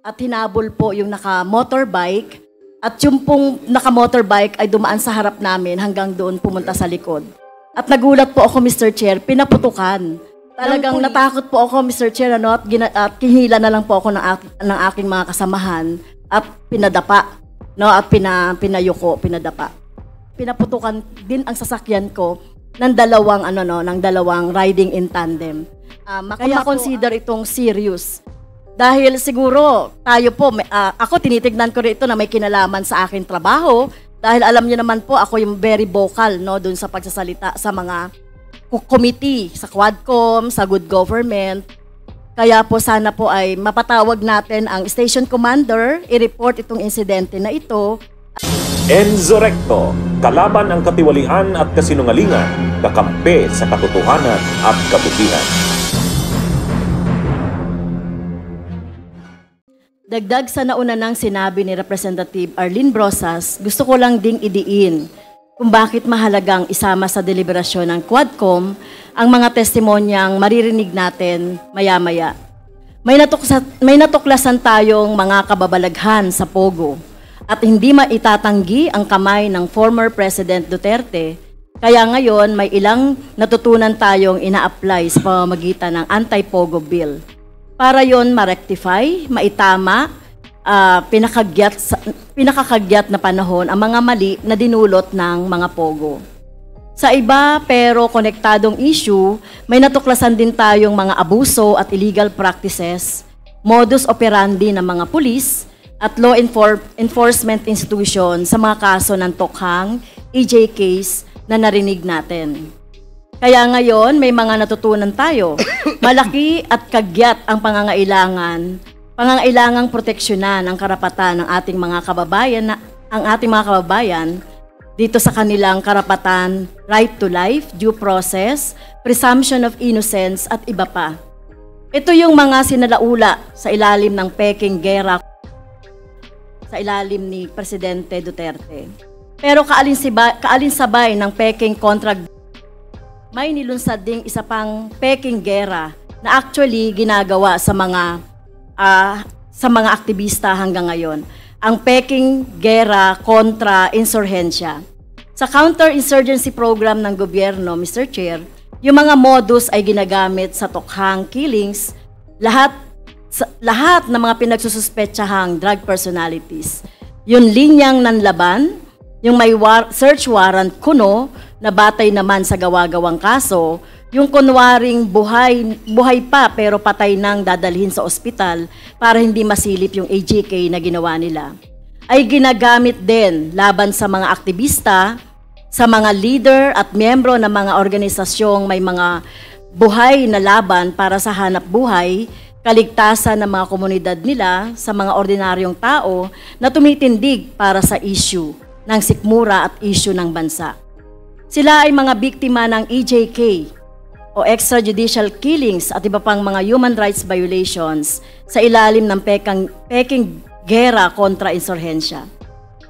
at hinabol po yung naka-motorbike at yung pong naka-motorbike ay dumaan sa harap namin hanggang doon pumunta sa likod. At nagulat po ako, Mr. Chair, pinaputukan. Talagang natakot po ako, Mr. Chair, at kinihila na lang po ako ng aking mga kasamahan at pinadapa, at pinayuko, pinadapa. Pinaputukan din ang sasakyan ko ng dalawang riding in tandem. Kaya consider itong serious. Dahil siguro tayo po, ako tinitignan ko rin ito na may kinalaman sa aking trabaho dahil alam niyo naman po ako yung very vocal doon sa pagsasalita sa mga committee, sa Quadcom, sa Good Government. Kaya po sana po ay mapatawag natin ang station commander, i-report itong insidente na ito. Enzo Recto, kalaban ang katiwalian at kasinungalingan, kakampi sa katotohanan at kabutihan. Dagdag sa nauna nang sinabi ni Representative Arlene Brosas, gusto ko lang ding idiin kung bakit mahalagang isama sa deliberasyon ng Quadcom ang mga testimonyang maririnig natin maya-maya. May natuklasan tayong mga kababalaghan sa Pogo at hindi maitatanggi ang kamay ng former President Duterte. Kaya ngayon may ilang natutunan tayong ina-apply sa pamamagitan ng Anti-Pogo Bill. Para yon ma-rectify, maitama, pinakakagyat na panahon ang mga mali na dinulot ng mga Pogo. Sa iba pero konektadong issue, may natuklasan din tayong mga abuso at illegal practices, modus operandi ng mga pulis at law enforcement institution sa mga kaso ng Tokhang, EJ case na narinig natin. Kaya ngayon, may mga natutunan tayo. Malaki at kagyat ang pangangailangang proteksyonan ang karapatan ng ating mga kababayan dito sa kanilang karapatan, right to life, due process, presumption of innocence at iba pa. Ito yung mga sinalaula sa ilalim ng Peking Gera sa ilalim ni Presidente Duterte. Pero kaalinsabay ng Peking kontra may nilunsad ding isa pang Peking Gera na actually ginagawa sa mga aktivista hanggang ngayon. Ang Peking Gera kontra Insurhensya. Sa counter-insurgency program ng gobyerno, Mr. Chair, yung mga modus ay ginagamit sa Tokhang killings, lahat ng mga pinagsususpetsahang drug personalities. Yung linyang nanlaban, yung may search warrant kuno, na batay naman sa gawa-gawang kaso, yung kunwaring buhay pa pero patay nang dadalhin sa ospital para hindi masilip yung AJK na ginawa nila, ay ginagamit din laban sa mga aktivista, sa mga leader at miyembro ng mga organisasyong may mga buhay na laban para sa hanap buhay, kaligtasan ng mga komunidad nila sa mga ordinaryong tao na tumitindig para sa issue ng sikmura at issue ng bansa. Sila ay mga biktima ng EJK o extrajudicial killings at iba pang mga human rights violations sa ilalim ng Peking Gera kontra Insurhensya.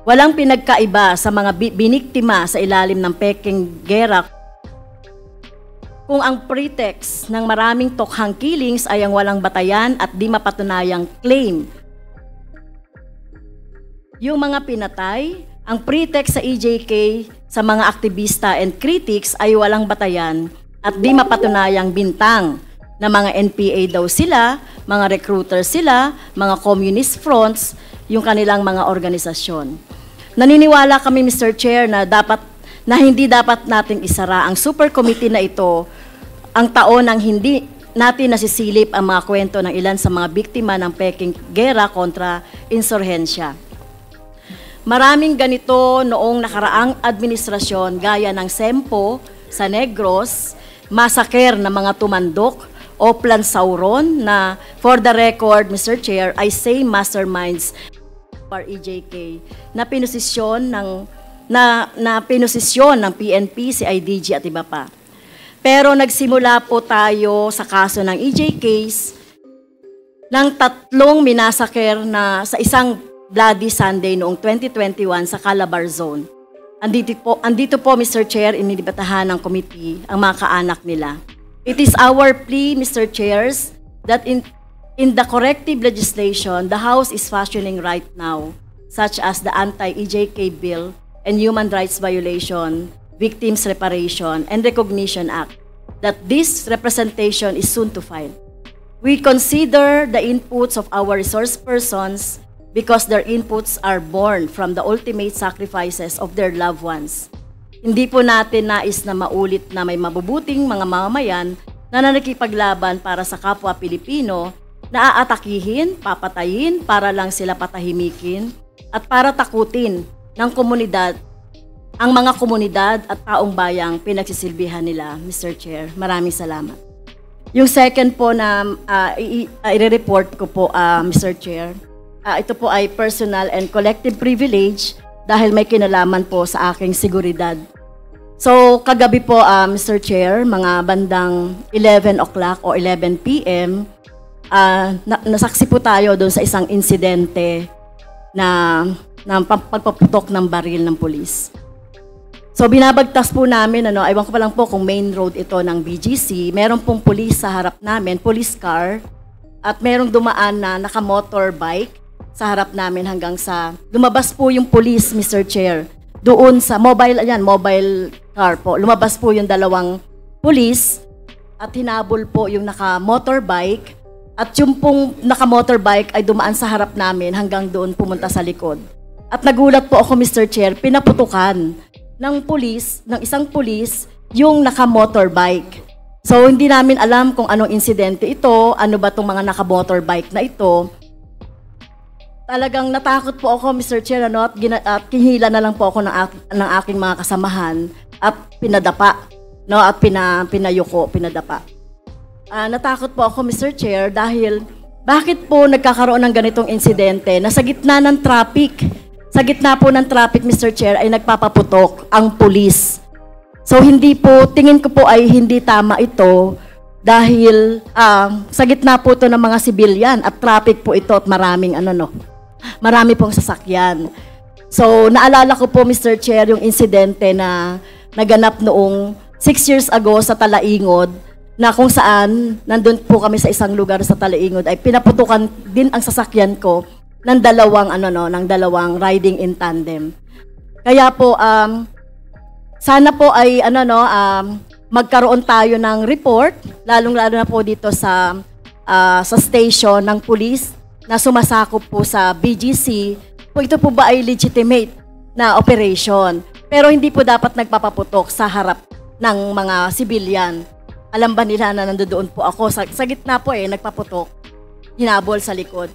Walang pinagkaiba sa mga biniktima sa ilalim ng Peking Gera kung ang pretext ng maraming Tokhang killings ay ang walang batayan at di mapatunayang claim. Yung mga pinatay, ang pretext sa EJK sa mga aktivista and critics ay walang batayan at di mapatunayang bintang na mga NPA daw sila, mga recruiter sila, mga communist fronts, yung kanilang mga organisasyon. Naniniwala kami, Mr. Chair, na hindi dapat nating isara ang super committee na ito ang taon ng hindi natin nasisilip ang mga kwento ng ilan sa mga biktima ng Peking Gera kontra Insurhensya. Maraming ganito noong nakaraang administrasyon gaya ng Sempo sa Negros, masaker ng mga tumandok o Plansauron na for the record, Mr. Chair, ay same masterminds for EJK na pinosisyon ng PNP, CIDG at iba pa. Pero nagsimula po tayo sa kaso ng EJ case ng 3 minasaker na sa isang Bloody Sunday noong 2021 sa Calabar Zone. Andito po, Mr. Chair, inilibatahan ng committee ang mga kaanak nila. It is our plea, Mr. Chairs, that in the corrective legislation the House is fashioning right now, such as the Anti-EJK Bill and Human Rights Violation, Victims Reparation and Recognition Act, that this representation is soon to file. We consider the inputs of our resource persons because their inputs are born from the ultimate sacrifices of their loved ones. Hindi po natin nais na maulit na may mabubuting mga mamamayan na nakikipaglaban para sa kapwa Pilipino na aatakihin, papatayin para lang sila patahimikin at para takutin ng komunidad, ang mga komunidad at taong bayang pinagsisilbihan nila, Mr. Chair. Maraming salamat. Yung second po na i-report ko po, Mr. Chair, ito po ay personal and collective privilege dahil may kinalaman po sa aking seguridad. So, kagabi po, Mr. Chair, mga bandang 11 o'clock o 11 p.m., nasaksi po tayo doon sa isang insidente na pagpaputok ng baril ng pulis. So binabagtas po namin, aywan ko pa lang po kung main road ito ng BGC, meron pong pulis sa harap namin, police car, at merong dumaan na naka-motorbike sa harap namin hanggang sa, lumabas po yung pulis, Mr. Chair, doon sa mobile car po, lumabas po yung dalawang pulis at hinabol po yung naka-motorbike. At yung pong naka-motorbike ay dumaan sa harap namin hanggang doon pumunta sa likod. At nagulat po ako, Mr. Chair, pinaputukan ng isang pulis, yung naka-motorbike. So, hindi namin alam kung anong insidente ito, ano ba itong mga naka-motorbike na ito. Talagang natakot po ako, Mr. Chair, at kinihila na lang po ako ng aking mga kasamahan at pinadapa, at pinadapa. Natakot po ako, Mr. Chair, dahil bakit po nagkakaroon ng ganitong insidente na sa gitna ng traffic, Mr. Chair, ay nagpapaputok ang pulis. So tingin ko po ay hindi tama ito dahil sa gitna po ito ng mga sibilyan at traffic po ito at marami pong sasakyan. So naalala ko po, Mr. Chair, yung insidente na naganap noong 6 years ago sa Talaingod, na kung saan nandun po kami sa isang lugar sa Talaingod ay pinaputukan din ang sasakyan ko ng dalawang riding in tandem. Kaya po sana po ay magkaroon tayo ng report, lalong-lalo na po dito sa station ng police na sumasakop po sa BGC. Kung ito po ba ay legitimate na operation, pero hindi po dapat nagpapaputok sa harap ng mga civilian. Alam ba nila na nandoon po ako? Sa gitna po nagpaputok, hinabol sa likod.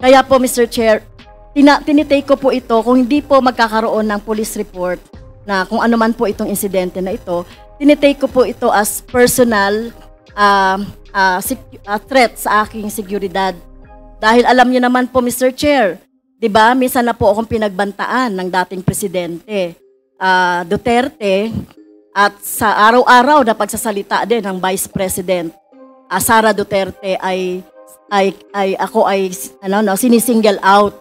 Kaya po, Mr. Chair, tinitake ko po ito, kung hindi po magkakaroon ng police report na kung ano man po itong insidente na ito, tinitake ko po ito as personal threat sa aking seguridad. Dahil alam niyo naman po, Mr. Chair, di ba, minsan na po akong pinagbantaan ng dating presidente, Duterte, at sa araw-araw na pagsasalita din ng Vice President Sara Duterte ako ay sinisingle out.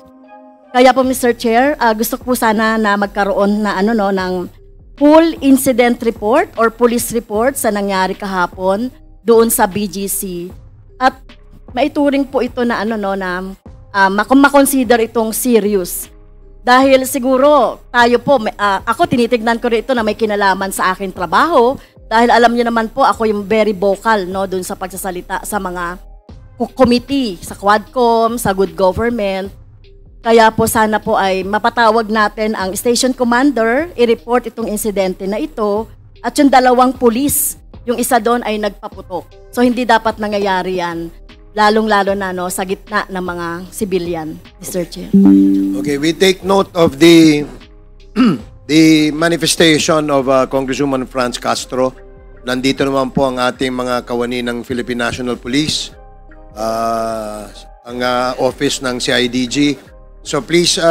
Kaya po, Mr. Chair, gusto ko po sana na magkaroon na ng full incident report or police report sa nangyari kahapon doon sa BGC. At maituring po ito na makonsider itong serious. Dahil siguro tayo po, ako tinitignan ko rin ito na may kinalaman sa aking trabaho dahil alam niyo naman po ako yung very vocal doon sa pagsasalita sa mga committee, sa Quadcom, sa Good Government. Kaya po sana po ay mapatawag natin ang station commander, i-report itong insidente na ito at yung dalawang pulis, yung isa doon ay nagpaputok. So hindi dapat nangyayari yan. Lalong-lalo na sa gitna ng mga civilian, Mr. Chair. Okay, we take note of the the manifestation of Congresswoman Franz Castro. Nandito naman po ang ating mga kawani ng Philippine National Police, ang office ng CIDG. So please,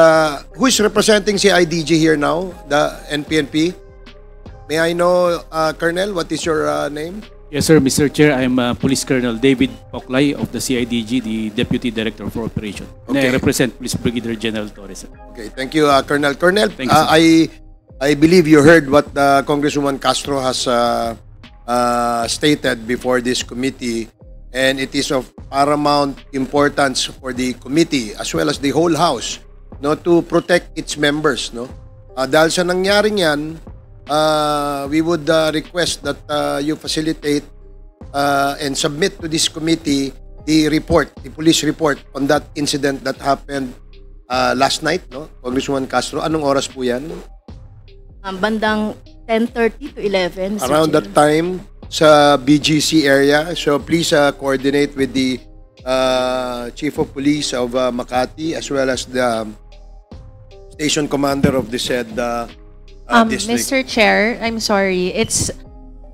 who is representing CIDG here now? The NPNP? May I know, Colonel, what is your name? Yes, sir, Mr. Chair. I'm Police Colonel David Poclay of the CIDG, the Deputy Director for Operation. Okay. And I represent Police Brigadier General Torres. Sir. Okay, thank you, Colonel. Colonel, Thank you, I believe you heard what Congresswoman Castro has stated before this committee, And it is of paramount importance for the committee as well as the whole House, no, to protect its members, no. Dahil sa nangyaring yan, we would request that you facilitate and submit to this committee the report, the police report on that incident that happened last night, no, Congresswoman Castro. Anong oras po yan? Bandang 10:30 to 11, Mr. Around Chair. that time sa BGC area. So please coordinate with the Chief of Police of Makati as well as the station commander of the said district. Mr. Chair, I'm sorry. It's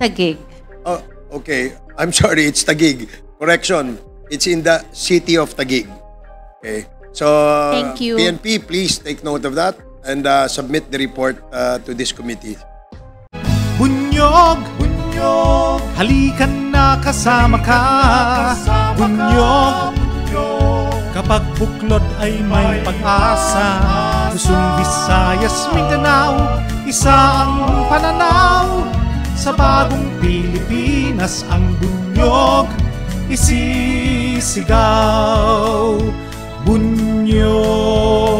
Taguig. Oh, okay. I'm sorry, it's Taguig. Correction. It's in the city of Taguig. Okay. So Thank you. PNP, please take note of that and submit the report to this committee. Bunyog, bunyog, halikan na kasama ka. Bunyog, kapag buklod ay may pag-asa. Luzon, Visayas, Mindanao, isa ang pananaw. Sa bagong Pilipinas ang bunyog isisigaw. Bunyog.